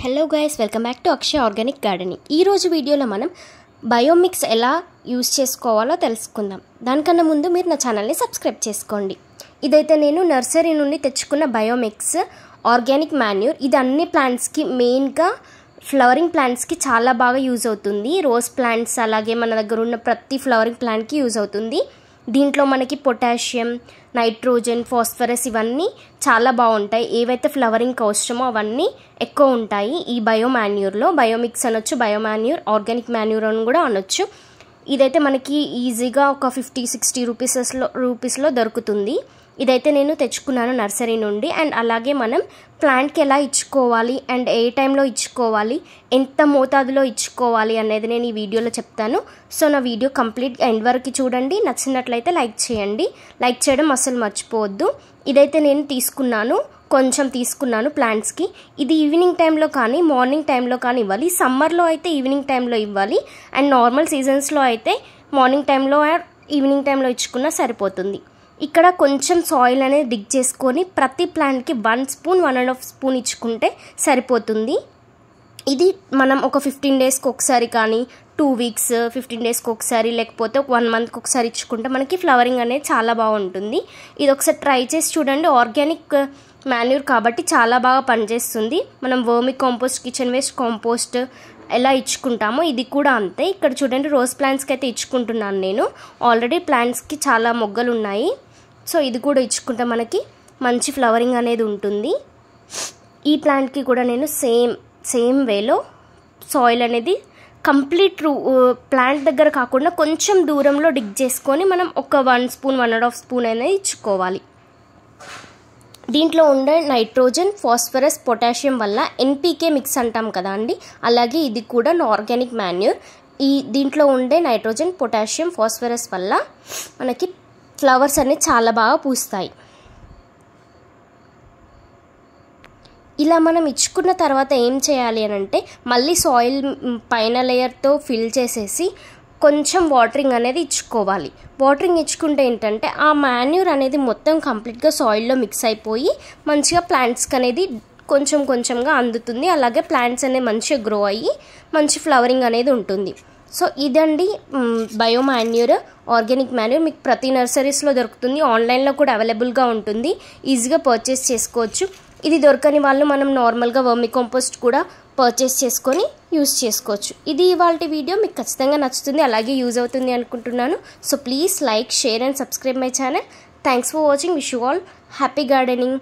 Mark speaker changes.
Speaker 1: Hello guys, welcome back to Akshaya organic gardening. ఈరోజు వీడియోలో మనం బయోమిక్స్ ఎలా యూస్ చేసుకోవాలో తెలుసుకుందాం. దానికన్నా ముందు మీరు నా ఛానల్ని సబ్స్క్రైబ్ చేసుకోండి. ఇదైతే నేను నర్సరీ నుండి తెచ్చుకున్న బయోమిక్స్ ఆర్గానిక్ మాన్యూర్. ఇది అన్ని ప్లాంట్స్కి, మెయిన్గా ఫ్లవరింగ్ ప్లాంట్స్కి చాలా బాగా యూజ్ అవుతుంది. రోజ్ ప్లాంట్స్ అలాగే మన దగ్గర ఉన్న ప్రతి ఫ్లవరింగ్ ప్లాంట్కి యూజ్ అవుతుంది. దీంట్లో మనకి పొటాషియం, నైట్రోజన్, ఫాస్ఫరస్ ఇవన్నీ చాలా బాగుంటాయి. ఏవైతే ఫ్లవరింగ్కి అవసరమో అవన్నీ ఎక్కువ ఉంటాయి ఈ బయోమాన్యూర్లో. బయోమిక్స్ అనొచ్చు, బయోమాన్యూర్, ఆర్గానిక్ మాన్యూర్ అని కూడా అనొచ్చు. ఇదైతే మనకి ఈజీగా ఒక 50-60 రూపీస్లో దొరుకుతుంది. ఇదైతే నేను తెచ్చుకున్నాను నర్సరీ నుండి. అండ్ అలాగే మనం ప్లాంట్కి ఎలా ఇచ్చుకోవాలి అండ్ ఏ టైంలో ఇచ్చుకోవాలి, ఎంత మోతాదులో ఇచ్చుకోవాలి అనేది నేను ఈ వీడియోలో చెప్తాను. సో నా వీడియో కంప్లీట్ ఎండ్ వరకు చూడండి. నచ్చినట్లయితే లైక్ చేయండి. లైక్ చేయడం అస్సలు మర్చిపోవద్దు. ఇదైతే నేను కొంచెం తీసుకున్నాను ప్లాంట్స్కి. ఇది ఈవినింగ్ టైంలో కానీ మార్నింగ్ టైంలో కానీ ఇవ్వాలి. సమ్మర్లో అయితే ఈవినింగ్ టైంలో ఇవ్వాలి. అండ్ నార్మల్ సీజన్స్లో అయితే మార్నింగ్ టైంలో ఈవినింగ్ టైంలో ఇచ్చుకున్నా సరిపోతుంది. ఇక్కడ కొంచెం సాయిల్ అనేది డిగ్ చేసుకొని ప్రతి ప్లాంట్కి 1 స్పూన్ 1.5 స్పూన్ ఇచ్చుకుంటే సరిపోతుంది. ఇది మనం ఒక 15 డేస్కి ఒకసారి కానీ 2 వీక్స్ 15 డేస్కి ఒకసారి లేకపోతే 1 మంత్కి ఒకసారి ఇచ్చుకుంటే మనకి ఫ్లవరింగ్ అనేది చాలా బాగుంటుంది. ఇది ఒకసారి ట్రై చేసి చూడండి. ఆర్గానిక్ మాన్యూర్ కాబట్టి చాలా బాగా పనిచేస్తుంది. మనం వర్మి కాంపోస్ట్, కిచెన్ వేస్ట్ కాంపోస్ట్ ఎలా ఇచ్చుకుంటామో ఇది కూడా అంతే. ఇక్కడ చూడండి, రోజ్ ప్లాంట్స్కి అయితే ఇచ్చుకుంటున్నాను నేను. ఆల్రెడీ ప్లాంట్స్కి చాలా మొగ్గలు ఉన్నాయి. సో ఇది కూడా ఇచ్చుకుంటే మనకి మంచి ఫ్లవరింగ్ అనేది ఉంటుంది. ఈ ప్లాంట్కి కూడా నేను సేమ్ వేలో సాయిల్ అనేది కంప్లీట్ ప్లాంట్ దగ్గర కాకుండా కొంచెం దూరంలో డిగ్ చేసుకొని మనం ఒక 1 స్పూన్ 1.5 స్పూన్ అనేది ఇచ్చుకోవాలి. దీంట్లో ఉండే నైట్రోజన్, ఫాస్ఫరస్, పొటాషియం వల్ల ఎన్పీకే మిక్స్ అంటాం కదా అండి, అలాగే ఇది కూడా ఆర్గానిక్ మాన్యూర్. దీంట్లో ఉండే నైట్రోజన్, పొటాషియం, ఫాస్ఫరస్ వల్ల మనకి ఫ్లవర్స్ అనేవి చాలా బాగా పూస్తాయి. ఇలా మనం ఇచ్చుకున్న తర్వాత ఏం చేయాలి అని అంటే, మళ్ళీ సాయిల్ పైన లేయర్తో ఫిల్ చేసేసి కొంచెం వాటరింగ్ అనేది ఇచ్చుకోవాలి. వాటరింగ్ ఇచ్చుకుంటే ఏంటంటే ఆ మాన్యూర్ అనేది మొత్తం కంప్లీట్గా సాయిల్లో మిక్స్ అయిపోయి మంచిగా ప్లాంట్స్కి అనేది కొంచెంగా అందుతుంది. అలాగే ప్లాంట్స్ అనేవి మంచిగా గ్రో అయ్యి మంచి ఫ్లవరింగ్ అనేది ఉంటుంది. సో ఇదండి బయోమాన్యూర్, ఆర్గానిక్ మాన్యూర్. మీకు ప్రతి నర్సరీస్లో దొరుకుతుంది. ఆన్లైన్లో కూడా అవైలబుల్గా ఉంటుంది. ఈజీగా పర్చేస్ చేసుకోవచ్చు. ఇది దొరకని వాళ్ళు మనం నార్మల్గా వర్మి కాంపోస్ట్ కూడా పర్చేస్ చేసుకొని యూజ్ చేసుకోవచ్చు. ఇది ఇవాల్టి వీడియో మీకు ఖచ్చితంగా నచ్చుతుంది, అలాగే యూజ్ అవుతుంది అనుకుంటున్నాను. So please like, share and subscribe my channel. Thanks for watching. Wish you all happy gardening.